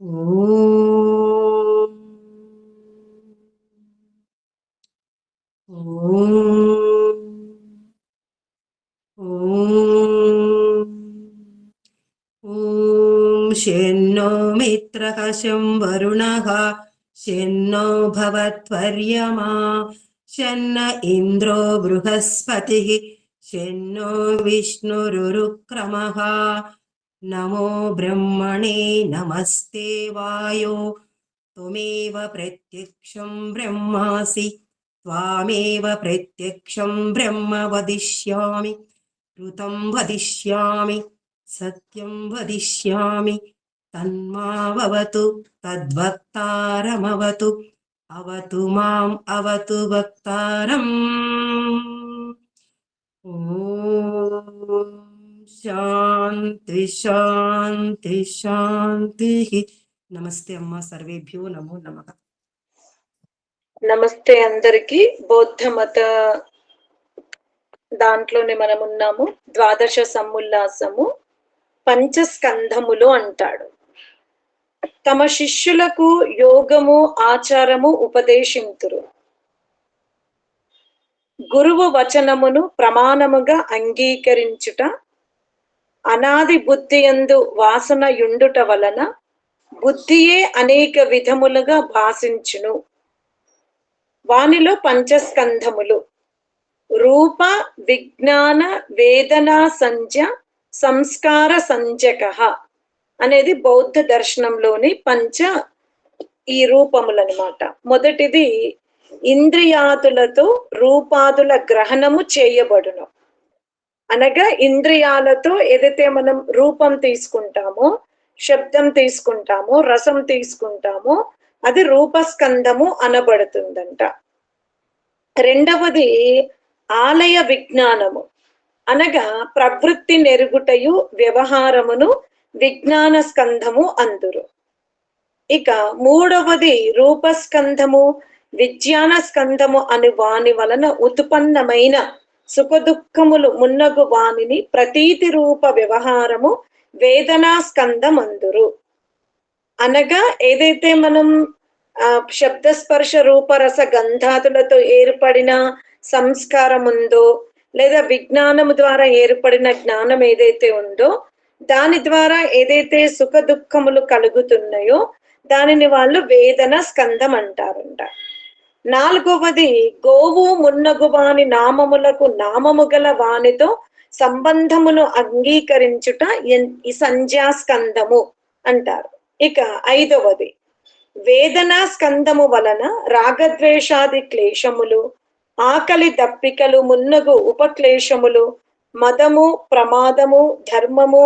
ఓం ఓం ఓం ఓం శన్నో మిత్రః శం వరుణః శన్నో భవత్వర్యమా శన్న ఇంద్రో బృహస్పతిః శన్నో విష్ణురురుక్రమః నమో బ్రహ్మణే నమస్తే వాయో త్వమేవ ప్రత్యక్షం బ్రహ్మాసి త్వామేవ ప్రత్యక్షం బ్రహ్మ వదిష్యామి ఋతం వదిష్యామి సత్యం వదిష్యామి తన్మావతు తద్వక్తారమవతు అవతు మాం అవతు వక్తారం. ఓం శాంతి శాంతి శాంతి. నమస్తే అమ్మ. సర్వేభ్యో నమో నమః. నమస్తే అందరికి. బౌద్ధ మత దాంట్లోనే మనం ఉన్నాము. ద్వాదశ సముల్లాసము పంచస్కంధములు అంటాడు. తమ శిష్యులకు యోగము ఆచారము ఉపదేశింతురు. గురువు వచనమును ప్రమాణముగా అంగీకరించుట, అనాది బుద్ధియందు వాసన యుండుట వలన బుద్ధియే అనేక విధములుగా భాషించును. వానిలో పంచస్కంధములు రూప విజ్ఞాన వేదనా సంజ్ఞ సంస్కార సంజ్ఞక అనేది బౌద్ధ దర్శనంలోని ఈ రూపములన్నమాట. మొదటిది ఇంద్రియాదులతో రూపాదుల గ్రహణము చేయబడును. అనగా ఇంద్రియాలతో ఏదైతే మనం రూపం తీసుకుంటామో, శబ్దం తీసుకుంటామో, రసం తీసుకుంటామో అది రూపస్కంధము అనబడుతుందంట. రెండవది ఆలయ విజ్ఞానము, అనగా ప్రవృత్తి నెరుగుటయు వ్యవహారమును విజ్ఞాన స్కంధము అందురు. ఇక మూడవది రూపస్కంధము విజ్ఞాన స్కంధము అని వాని వలన ఉత్పన్నమైన సుఖదుఖములు మున్నగు వానిని ప్రతీతి రూప వ్యవహారము వేదనా స్కంధం అందురు. అనగా ఏదైతే మనం శబ్దస్పర్శ రూపరస గంధాదులతో ఏర్పడిన సంస్కారం ఉందో, లేదా విజ్ఞానము ద్వారా ఏర్పడిన జ్ఞానం ఏదైతే ఉందో దాని ద్వారా ఏదైతే సుఖ దుఃఖములు కలుగుతున్నాయో దానిని వాళ్ళు వేదన స్కంధం అంటారంట. నాలుగవది గోవు మున్నగు వాని నామములకు నామము గల వానితో సంబంధమును అంగీకరించుట ఈ సంజ్ఞాస్కంధము అంటారు. ఇక ఐదవది వేదనా స్కంధము వలన రాగద్వేషాది క్లేశములు, ఆకలి దప్పికలు మున్నగు ఉపక్లేశములు, మదము ప్రమాదము ధర్మము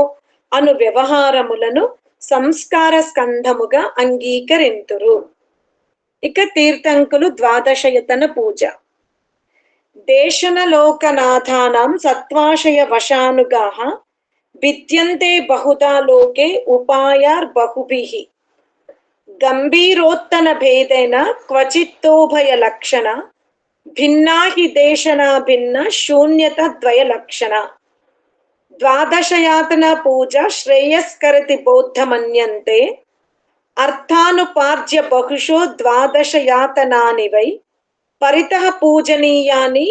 అను వ్యవహారములను సంస్కార స్కంధముగా అంగీకరింతురు. ఇక తీర్థంకులు ద్వాదశయతన పూజ. దేశన లోకనాథానాం సత్వాశయ వశానుగాః విద్యంతే బహుదా లోకే ఉపాయార్ బహుభిః గంభీరోత్తన భేదేన క్వచిత్తోభయ లక్షణ భిన్నా హి దేశనా భిన్న శూన్యత ద్వయ లక్షణ. ద్వాదశయాతన పూజ శ్రేయస్కరతి బౌద్ధమన్యంతే అర్థానుపార్జ్య బహుశో ద్వాదశయాతనాని వై పరితః పూజనీయాని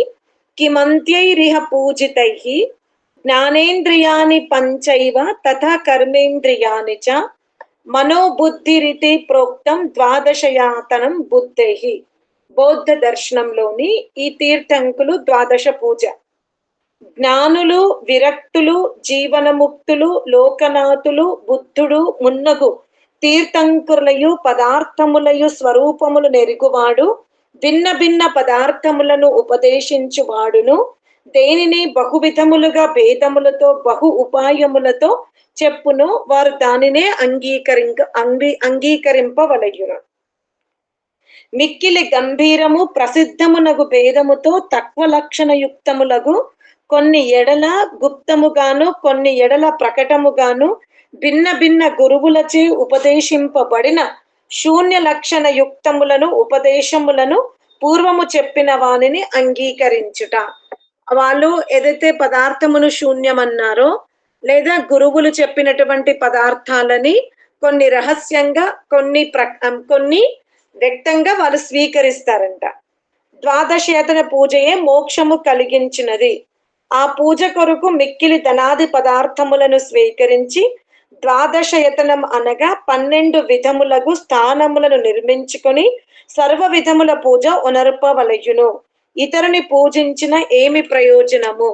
కిమంత్యైరిహ పూజితైః జ్ఞానేంద్రియాని పంచైవ తథా కర్మేంద్రియాని చ మనోబుద్ధిరితి ప్రోక్తం ద్వాదశయాతనం బుద్ధైః. బౌద్ధ దర్శనంలోని ఈ తీర్థంకులు ద్వాదశ పూజ. జ్ఞానులు, విరక్తులు, జీవనముక్తులు, లోకనాథులు, బుద్ధుడు మున్నగు తీర్థంకులయు పదార్థములయు స్వరూపములు నెరుగువాడు, భిన్న భిన్న పదార్థములను ఉపదేశించువాడును, దేనిని బహువిధములుగా భేదములతో బహు ఉపాయములతో చెప్పును వారు దానినే అంగీకరింపవలయును. మిక్కిలి గంభీరము ప్రసిద్ధమునగు భేదముతో తక్కువ లక్షణయుక్తములగు కొన్ని ఎడల గుప్తముగాను కొన్ని ఎడల ప్రకటముగాను భిన్న భిన్న గురువులచే ఉపదేశింపబడిన శూన్య లక్షణ యుక్తములను ఉపదేశములను పూర్వము చెప్పిన వానిని అంగీకరించుట. వాళ్ళు ఏదైతే పదార్థమును శూన్యమన్నారో లేదా గురువులు చెప్పినటువంటి పదార్థాలని కొన్ని రహస్యంగా, కొన్ని వ్యక్తంగా వాళ్ళు స్వీకరిస్తారంట. ద్వాదశయతన పూజయే మోక్షము కలిగించినది. ఆ పూజ కొరకు మిక్కిలి ధనాది పదార్థములను స్వీకరించి ద్వాదశయతనం అనగా 12 విధములగు స్థానములను నిర్మించుకొని సర్వ విధముల పూజ ఉనర్పవలయును. ఇతరుని పూజించిన ఏమి ప్రయోజనము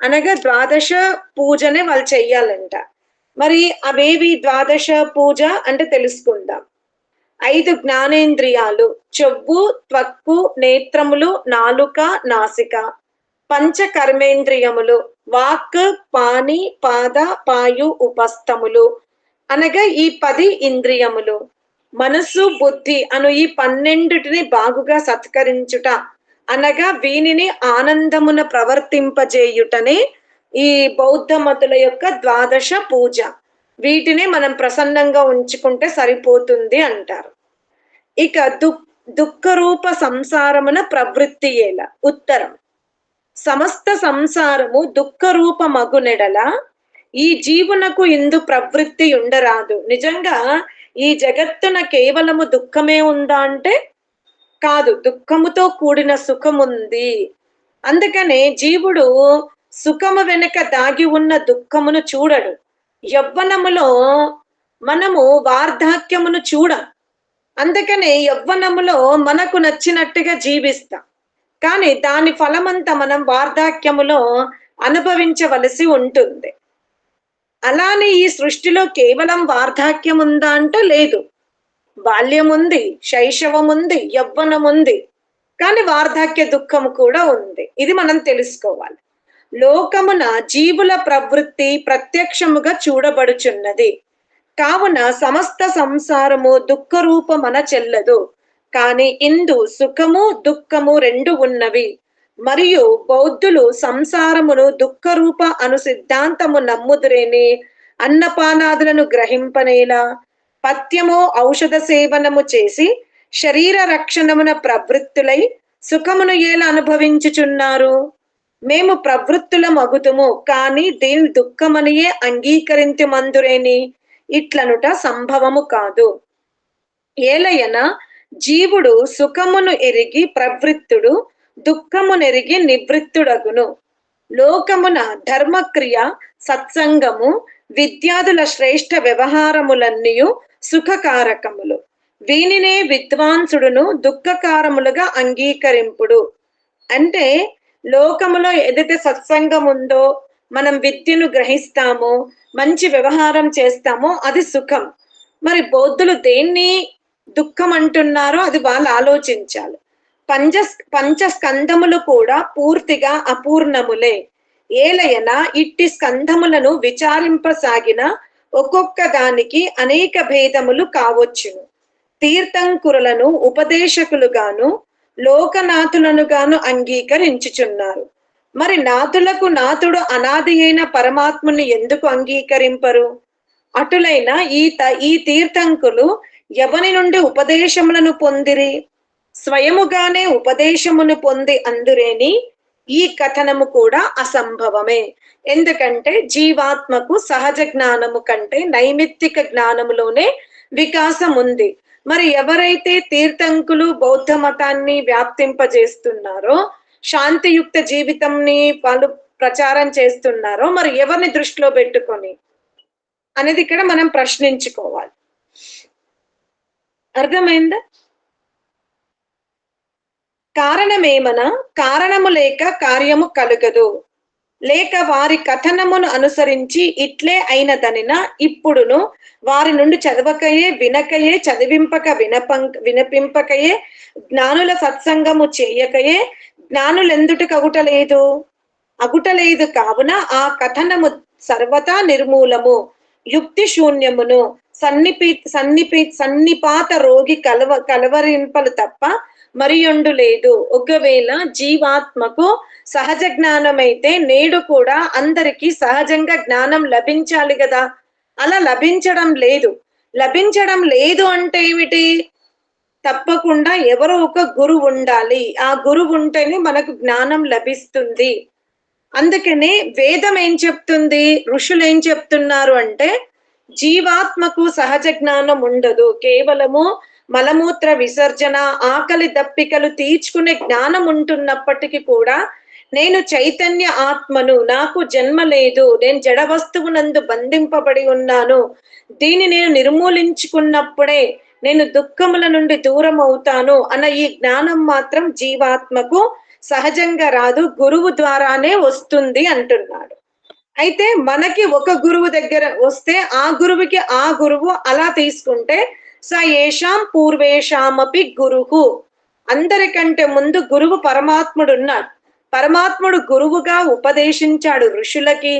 అనగా ద్వాదశ పూజనే వాళ్ళు చెయ్యాలంట. మరి అవేవి ద్వాదశ పూజ అంటే తెలుసుకుందాం. 5 జ్ఞానేంద్రియాలు: చెవ్వు, త్వక్కు, నేత్రములు, నాలుక, నాసిక. పంచ కర్మేంద్రియములు: వాక్, పాని, పాద, పాయు, ఉపస్థములు అనగా ఈ 10 ఇంద్రియములు. మనస్సు, బుద్ధి అను ఈ 12టిని బాగుగా సత్కరించుట అనగా వీనిని ఆనందమున ప్రవర్తింపజేయుటనే ఈ బౌద్ధ మతుల యొక్క ద్వాదశ పూజ. వీటిని మనం ప్రసన్నంగా ఉంచుకుంటే సరిపోతుంది అంటారు. ఇక దుఃఖరూప సంసారమున ప్రవృత్తి ఏల. ఉత్తరం: సమస్త సంసారము దుఃఖరూప మగునెడల ఈ జీవునకు ఇందు ప్రవృత్తి ఉండరాదు. నిజంగా ఈ జగత్తున కేవలము దుఃఖమే ఉందా అంటే కాదు, దుఃఖముతో కూడిన సుఖముంది. అందుకనే జీవుడు సుఖము వెనుక దాగి ఉన్న దుఃఖమును చూడడు. యవ్వనములో మనము వార్ధక్యమును చూడం. అందుకనే యవ్వనములో మనకు నచ్చినట్టుగా జీవిస్తాం, కానీ దాని ఫలమంతా మనం వార్ధక్యములో అనుభవించవలసి ఉంటుంది. అలానే ఈ సృష్టిలో కేవలం వార్ధక్యం ఉందా అంటే లేదు. బాల్యం ఉంది, శైశవం ఉంది, యవ్వనం ఉంది, కానీ వార్ధక్య దుఃఖము కూడా ఉంది. ఇది మనం తెలుసుకోవాలి. లోకమున జీవుల ప్రవృత్తి ప్రత్యక్షముగా చూడబడుచున్నది. కావున సమస్త సంసారము దుఃఖ రూపమన చెల్లదు. కాని ఇందు సుఖము దుఃఖము రెండు ఉన్నవి. మరియు బౌద్ధులు సంసారమును దుఃఖ రూప అను సిద్ధాంతము నమ్ముదురేని అన్నపానాదులను గ్రహింపనేలా పథ్యము ఔషధ సేవనము చేసి శరీర రక్షణమున ప్రవృత్తులై సుఖమును ఎలా అనుభవించుచున్నారు? మేము ప్రవృత్తుల మగుతుము, కానీ దీని దుఃఖమనియే అంగీకరించి మందురేని ఇట్లనుట సంభవము కాదు. ఏలయన జీవుడు సుఖమును ఎరిగి ప్రవృత్తుడు, దుఃఖమునెరిగి నివృత్తుడగును. లోకమున ధర్మక్రియ, సత్సంగము, విద్యాదుల శ్రేష్ఠ వ్యవహారములన్నీయు సుఖకారకములు. వీనినే విద్వాంసుడును దుఃఖకారములుగా అంగీకరింపుడు. అంటే లోకములో ఏదైతే సత్సంగం ఉందో, మనం విద్యను గ్రహిస్తామో, మంచి వ్యవహారం చేస్తామో అది సుఖం. మరి బౌద్ధులు దేన్ని దుఃఖం అంటున్నారో అది వాళ్ళు ఆలోచించాలి. పంచస్కంధములు కూడా పూర్తిగా అపూర్ణములే. ఏలయన ఇట్టి స్కంధములను విచారింపసాగిన ఒక్కొక్క దానికి అనేక భేదములు కావచ్చును. తీర్థంకురులను ఉపదేశకులుగాను లోకనాథులను గాను అంగీకరించుచున్నారు. మరి నాథులకు నాథుడు అనాది అయిన పరమాత్మని ఎందుకు అంగీకరింపరు? అటులైన ఈ తీర్థంకులు ఎవని నుండి ఉపదేశములను పొందిరి? స్వయముగానే ఉపదేశమును పొంది అందురేని ఈ కథనము కూడా అసంభవమే. ఎందుకంటే జీవాత్మకు సహజ జ్ఞానము కంటే నైమిత్తిక జ్ఞానములోనే వికాసం ఉంది. మరి ఎవరైతే తీర్థంకులు బౌద్ధ మతాన్ని వ్యాప్తింపజేస్తున్నారో, శాంతియుక్త జీవితంని వాళ్ళు ప్రచారం చేస్తున్నారో, మరి ఎవరిని దృష్టిలో పెట్టుకొని అనేది ఇక్కడ మనం ప్రశ్నించుకోవాలి. అర్థమైందా? కారణమేమన కారణము లేక కార్యము కలుగదు, లేక వారి కథనమును అనుసరించి ఇట్లే అయినదనిన ఇప్పుడును వారి నుండి చదవకయే వినకయే చదివింపక వినపింపకయే జ్ఞానుల సత్సంగము చేయకయే జ్ఞానులెందుటికి అగుటలేదు. కావున ఆ కథనము సర్వతా నిర్మూలము, యుక్తి శూన్యమును, సన్నిపాత రోగి కలవరింపలు తప్ప మరియొండు లేదు. ఒకవేళ జీవాత్మకు సహజ జ్ఞానం అయితే నేడు కూడా అందరికీ సహజంగా జ్ఞానం లభించాలి కదా. అలా లభించడం లేదు అంటే ఏమిటి? తప్పకుండా ఎవరో ఒక గురువు ఉండాలి. ఆ గురువు ఉంటేనే మనకు జ్ఞానం లభిస్తుంది. అందుకనే వేదం ఏం చెప్తుంది, ఋషులు ఏం చెప్తున్నారు అంటే జీవాత్మకు సహజ జ్ఞానం ఉండదు. కేవలము మలమూత్ర విసర్జన, ఆకలి దప్పికలు తీర్చుకునే జ్ఞానం ఉంటున్నప్పటికీ కూడా నేను చైతన్య ఆత్మను, నాకు జన్మ లేదు, నేను జడ వస్తువునందు బంధింపబడి ఉన్నాను, దీన్ని నేను నిర్మూలించుకున్నప్పుడే నేను దుఃఖముల నుండి దూరం అవుతాను అన్న ఈ జ్ఞానం మాత్రం జీవాత్మకు సహజంగా రాదు, గురువు ద్వారానే వస్తుంది అంటున్నాడు. అయితే మనకి ఒక గురువు దగ్గర వస్తే ఆ గురువుకి ఆ గురువు అలా తీసుకుంటే స ఏషాం పూర్వేషామపి గురువు, అందరికంటే ముందు గురువు పరమాత్ముడు ఉన్నాడు. పరమాత్ముడు గురువుగా ఉపదేశించాడు ఋషులకి.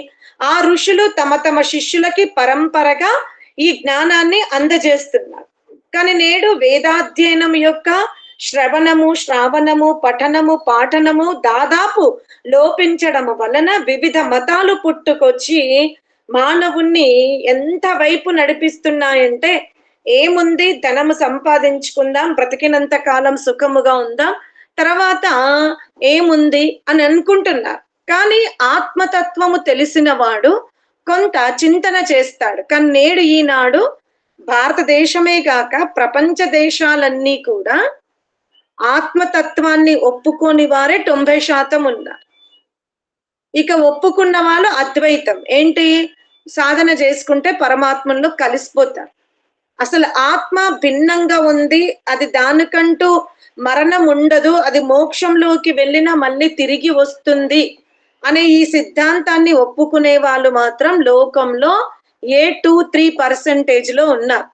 ఆ ఋషులు తమ తమ శిష్యులకి పరంపరగా ఈ జ్ఞానాన్ని అందజేస్తున్నారు. కానీ నేడు వేదాధ్యయనం యొక్క శ్రవణము, శ్రావణము, పఠనము, పాఠనము దాదాపు లోపించడం వలన వివిధ మతాలు పుట్టుకొచ్చి మానవుణ్ణి ఎంత వైపు నడిపిస్తున్నాయంటే, ఏముంది, ధనము సంపాదించుకుందాం, బ్రతికినంత కాలం సుఖముగా ఉందాం, తర్వాత ఏముంది అని అనుకుంటున్నారు. కానీ ఆత్మతత్వము తెలిసిన వాడు కొంత చింతన చేస్తాడు. కానీ నేడు ఈనాడు భారతదేశమే కాక ప్రపంచ దేశాలన్నీ కూడా ఆత్మతత్వాన్ని ఒప్పుకోని వారే 90% ఉన్నారు. ఇక ఒప్పుకున్న వాళ్ళు అద్వైతం. ఏంటి? సాధన చేసుకుంటే పరమాత్మలో కలిసిపోతారు. అసలు ఆత్మ భిన్నంగా ఉంది, అది దానికంటూ మరణం ఉండదు, అది మోక్షంలోకి వెళ్ళినా మళ్ళీ తిరిగి వస్తుంది అనే ఈ సిద్ధాంతాన్ని ఒప్పుకునే వాళ్ళు మాత్రం లోకంలో 2-3% ఉన్నారు.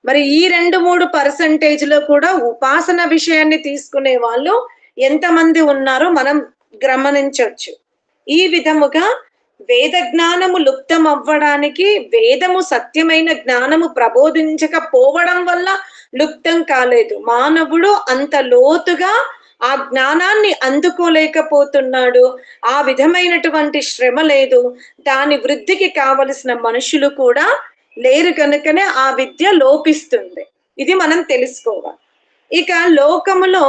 మరి ఈ 2-3% కూడా ఉపాసన విషయాన్ని తీసుకునే వాళ్ళు ఎంతమంది ఉన్నారో మనం గమనించవచ్చు. ఈ విధముగా వేద జ్ఞానము లుప్తం అవ్వడానికి, వేదము సత్యమైన జ్ఞానము ప్రబోధించకపోవడం వల్ల లుప్తం కాలేదు. మానవుడు అంత లోతుగా ఆ జ్ఞానాన్ని అందుకోలేకపోతున్నాడు. ఆ విధమైనటువంటి శ్రమ లేదు. దాని వృద్ధికి కావలసిన మనుషులు కూడా లేరు కనుకనే ఆ విద్య లోపిస్తుంది. ఇది మనం తెలుసుకోవాలి. ఇక లోకములో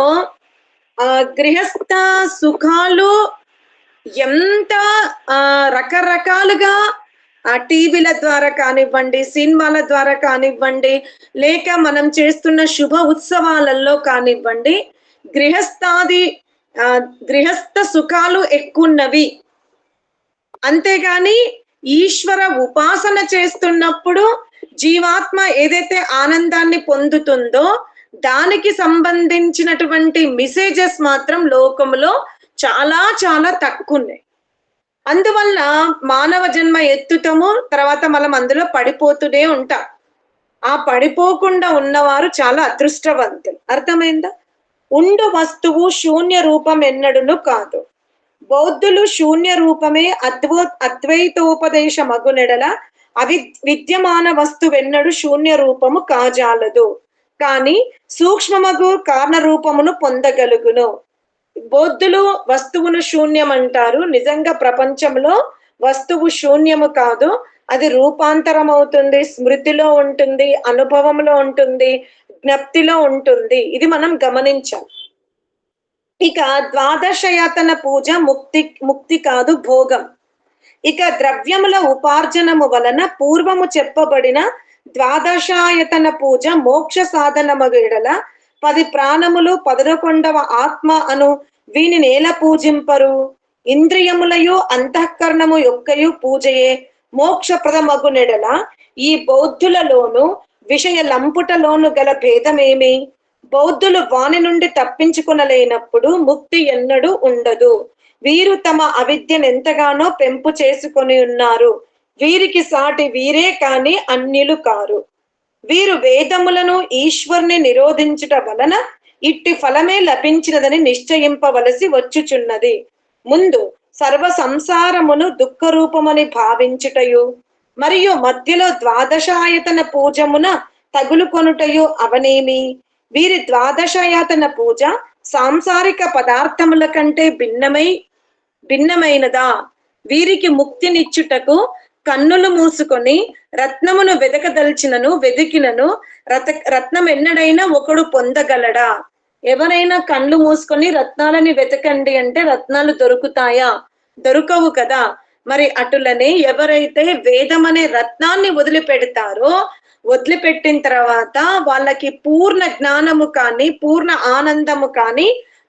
గృహస్థ సుఖాలు ఎంత రకరకాలుగా టీవీల ద్వారా కానివ్వండి, సినిమాల ద్వారా కానివ్వండి, లేక మనం చేస్తున్న శుభ ఉత్సవాలలో కానివ్వండి, గృహస్థ సుఖాలు ఎక్కున్నవి. అంతేగాని ఈశ్వర ఉపాసన చేస్తున్నప్పుడు జీవాత్మ ఏదైతే ఆనందాన్ని పొందుతుందో దానికి సంబంధించినటువంటి మెసేజెస్ మాత్రం లోకంలో చాలా చాలా తక్కువ ఉన్నాయి. అందువల్ల మానవ జన్మ ఎత్తుతాము, తర్వాత మనం అందులో పడిపోతూనే ఉంటాం. ఆ పడిపోకుండా ఉన్నవారు చాలా అదృష్టవంతులు. అర్థమైందా? ఉండు వస్తువు శూన్య రూపం ఎన్నడును కాదు. బౌద్ధులు శూన్య రూపమే అద్వైతోపదేశ మగునెడల విద్యమాన వస్తువెన్నడు శూన్య రూపము కాజాలదు, కానీ సూక్ష్మమగు కారణ రూపమును పొందగలుగును. బౌద్ధులు వస్తువును శూన్యం అంటారు. నిజంగా ప్రపంచంలో వస్తువు శూన్యము కాదు, అది రూపాంతరం అవుతుంది, స్మృతిలో ఉంటుంది, అనుభవంలో ఉంటుంది, జ్ఞప్తిలో ఉంటుంది. ఇది మనం గమనించాలి. ఇక ద్వాదశయతన పూజ ముక్తి కాదు, భోగం. ఇక ద్రవ్యముల ఉపార్జనము వలన పూర్వము చెప్పబడిన ద్వాదశాయతన పూజ మోక్ష సాధనమగు ఎడల 10 ప్రాణములు 11వ ఆత్మ అను వీని నేల పూజింపరు. ఇంద్రియములయు అంతఃకరణము యొక్కయు పూజయే మోక్షప్రదమగు నెడల ఈ బౌద్ధులలోను విషయ లంపుటలోను గల భేదమేమి? బౌద్ధులు వాని నుండి తప్పించుకొనలేనప్పుడు ముక్తి ఎన్నడూ ఉండదు. వీరు తమ అవిద్యను ఎంతగానో పెంపు చేసుకొని ఉన్నారు. వీరికి సాటి వీరే కాని అన్యులు కారు. వీరు వేదములను ఈశ్వరుని నిరోధించుట వలన ఇట్టి ఫలమే లభించినదని నిశ్చయింపవలసి వచ్చుచున్నది. ముందు సర్వ సంసారమును దుఃఖ రూపమని భావించుటయు మరియు మధ్యలో ద్వాదశాయతన పూజమున తగులుకొనుటయు అవనేమి? వీరి ద్వాదశాయతన పూజ సాంసారిక పదార్థముల కంటే భిన్నమైనదా? వీరికి ముక్తినిచ్చుటకు కన్నులు మూసుకొని రత్నమును వెదకదల్చినను వెదికినను రత్నం ఎన్నడైనా ఒకడు పొందగలడా? ఎవరైనా కళ్ళు మూసుకొని రత్నాలని వెతకండి అంటే రత్నాలు దొరుకుతాయా? దొరకవు కదా. మరి అటులనే ఎవరైతే వేదం అనే రత్నాన్ని వదిలిపెట్టిన తర్వాత వాళ్ళకి పూర్ణ జ్ఞానము కానీ పూర్ణ ఆనందము కానీ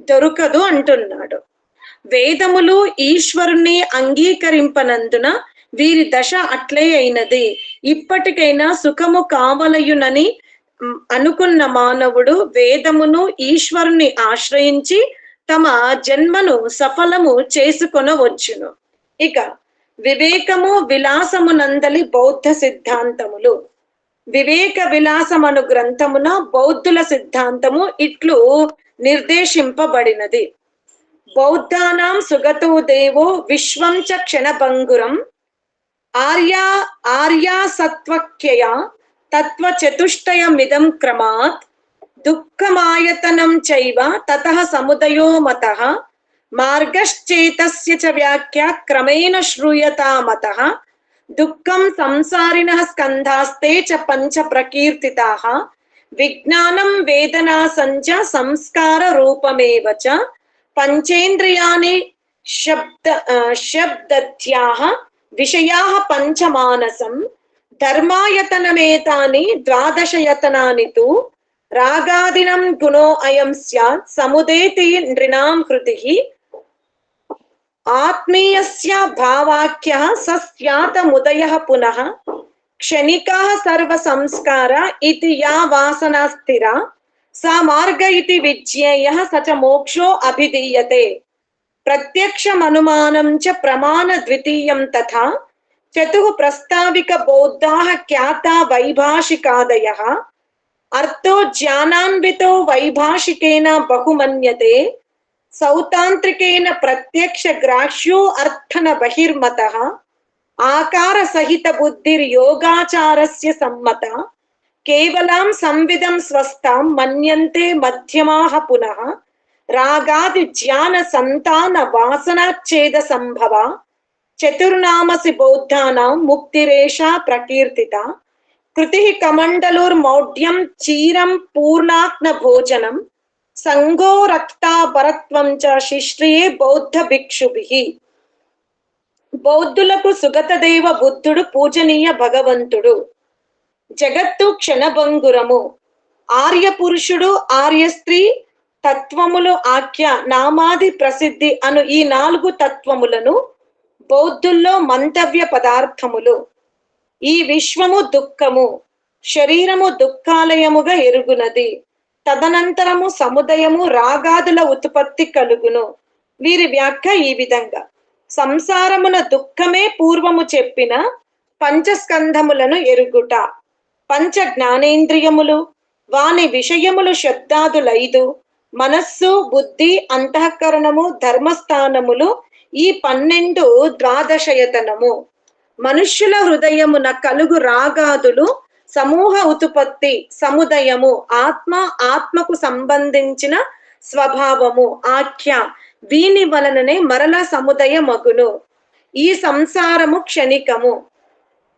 దొరకదు అంటున్నాడు. వేదములు ఈశ్వరుణ్ణి అంగీకరింపనందున వీరి దశ అట్లే అయినది. ఇప్పటికైనా సుఖము కావలయునని అనుకున్న మానవుడు వేదమును ఈశ్వరుని ఆశ్రయించి తమ జన్మను సఫలము చేసుకొనవచ్చును. ఇక వివేకము విలాసము నందలి బౌద్ధ సిద్ధాంతములు. వివేక విలాసమను గ్రంథమున బౌద్ధుల సిద్ధాంతము ఇట్లు నిర్దేశింపబడినది. బౌద్ధానాం సుగతో దేవో విశ్వం చ క్షణభంగురం ఆర్యా సత్వక్యయ తత్వ చతుష్టయమిదం క్రమాత్ దుఃఖమాయతనం చైవ తతః సముదయో మతః మార్గశ్చేతస్య చ వ్యాఖ్యా క్రమేణ శ్రూయతామతః దుఃఖం సంసారిణః స్కంధాస్తే చ పంచ ప్రకీర్తితాః విజ్ఞానం వేదనా సంచ సంస్కార రూపమేవ చ పంచేంద్రియాణి శబ్దత్యాః విషయాః పంచమానసం ధర్మాయతనమేతాని ద్వాదశయతనాని తు రాగాదినం గుణో అయం స్యాత్ సముదేతి నృణాం కృతిః ఆత్మీయస్య భావాఖ్యః స స్యాతముదయః పునః క్షణికాః సర్వ సంస్కార ఇతి యా వాసనా స్థిరా సా మార్గ ఇతి విజ్ఞేయః స చ మోక్షో అభిధీయతే. ప్రత్యక్షమనుమానం చ ప్రమాణ ద్వితీయం తథా చతుః ప్రస్తావిక బౌద్ధాః ఖ్యాతా వైభాషికాదయః అర్థో జ్ఞానాన్వితో వైభాషికేన బహుమన్యతే సౌతాంత్రికేన ప్రత్యక్ష గ్రాహ్యో అర్థన బహిర్మతః ఆకార సహిత బుద్ధిర్యోగాచారస్య సమ్మత కేవలం సంవిదం స్వస్థాం మన్యంతే మధ్యమాః పునః రాగాది జ్ఞాన సంతాన వాసనాచ్ఛేద సంభవ చతుర్నామసి బౌద్ధానాం ముక్తిరేషా ప్రకీర్తిత. కృతిః కమండలుర్మౌఢ్యం చీరం పూర్ణాత్మ భోజనం సంగో రక్తాపరత్వం చ శిష్ట్రియే బౌద్ధ భిక్షుభిః. బౌద్ధులకు సుగతదేవ బుద్ధుడు పూజనీయ భగవంతుడు. జగత్తు క్షణభంగురము. ఆర్య పురుషుడు ఆర్య స్త్రీ తత్వములు ఆఖ్య నామాది ప్రసిద్ధి అను ఈ 4 తత్వములను బౌద్ధుల్లో మంతవ్య పదార్థములు. ఈ విశ్వము దుఃఖము, శరీరము దుఃఖాలయముగా ఎరుగునది. తదనంతరము సముదయము రాగాదుల ఉత్పత్తి కలుగును. వీరి వ్యాఖ్య ఈ విధంగా: సంసారమున దుఃఖమే పూర్వము చెప్పిన పంచస్కంధములను ఎరుగుట. పంచ జ్ఞానేంద్రియములు, వాని విషయములు శబ్దాదులైదు, మనస్సు బుద్ధి అంతఃకరణము ధర్మస్థానములు ఈ 12 ద్వాదశయతనము. మనుష్యుల హృదయమున కలుగు రాగాదులు సమూహ ఉత్పత్తి సముదయము. ఆత్మకు సంబంధించిన స్వభావము ఆఖ్య. వీని వలననే మరల సముదయ మగును. ఈ సంసారము క్షణికము.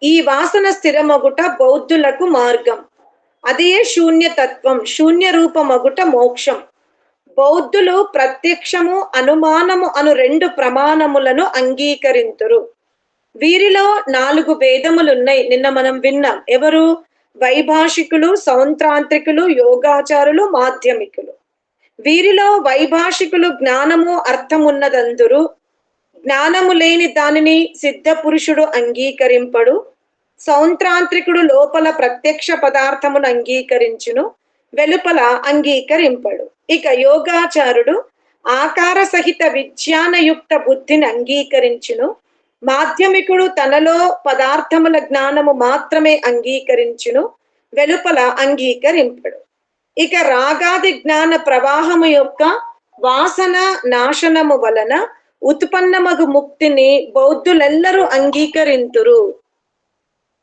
ఈ వాసన స్థిరమగుట బౌద్ధులకు మార్గం. అదే శూన్యతత్వం, శూన్య రూపమగుట మోక్షం. బౌద్ధులు ప్రత్యక్షము అనుమానము అను 2 ప్రమాణములను అంగీకరింతురు. వీరిలో 4 భేదములున్నాయి. నిన్న మనం విన్నాం. ఎవరు? వైభాషికులు, సౌంత్రాంత్రికులు, యోగాచారులు, మాధ్యమికులు. వీరిలో వైభాషికులు జ్ఞానము అర్థమున్నదందురు. జ్ఞానము లేని దానిని సిద్ధ పురుషుడు అంగీకరింపడు. సౌంత్రాంత్రికుడు లోపల ప్రత్యక్ష పదార్థమును అంగీకరించును, వెలుపల అంగీకరింపడు. ఇక యోగాచారుడు ఆకార సహిత విజ్ఞానయుక్త బుద్ధిని అంగీకరించును. మాధ్యమికుడు తనలో పదార్థముల జ్ఞానము మాత్రమే అంగీకరించును, వెలుపల అంగీకరింపడు. ఇక రాగాది జ్ఞాన ప్రవాహము యొక్క వాసన నాశనము వలన ఉత్పన్నమగు ముక్తిని బౌద్ధులెల్లరూ అంగీకరింతురు.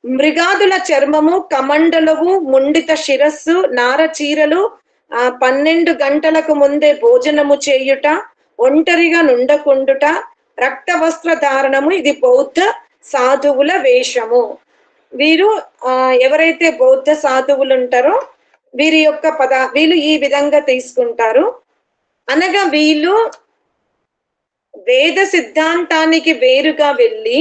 మృగాదుల చర్మము, కమండలము, ముండిత శిరస్సు, నారచీరలు, 12 గంటలకు ముందే భోజనము చేయుట, ఒంటరిగా నుండకుండుట, రక్త వస్త్రధారణము ఇది బౌద్ధ సాధువుల వేషము. వీరు ఎవరైతే బౌద్ధ సాధువులు ఉంటారో వీరి యొక్క వీళ్ళు ఈ విధంగా తీసుకుంటారు. అనగా వీళ్ళు వేద సిద్ధాంతానికి వేరుగా వెళ్ళి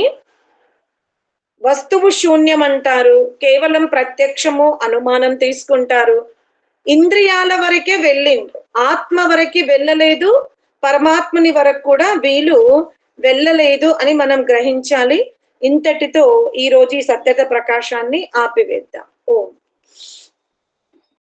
వస్తువు శూన్యం అంటారు, కేవలం ప్రత్యక్షము అనుమానం తీసుకుంటారు. ఇంద్రియాల వరకే వెళ్ళిండు, ఆత్మ వరకు వెళ్ళలేదు, పరమాత్మని వరకు కూడా వీళ్ళు వెళ్ళలేదు అని మనం గ్రహించాలి. ఇంతటితో ఈ రోజు ఈ సత్యత ప్రకాశాన్ని ఆపివేద్దాం. ఓం.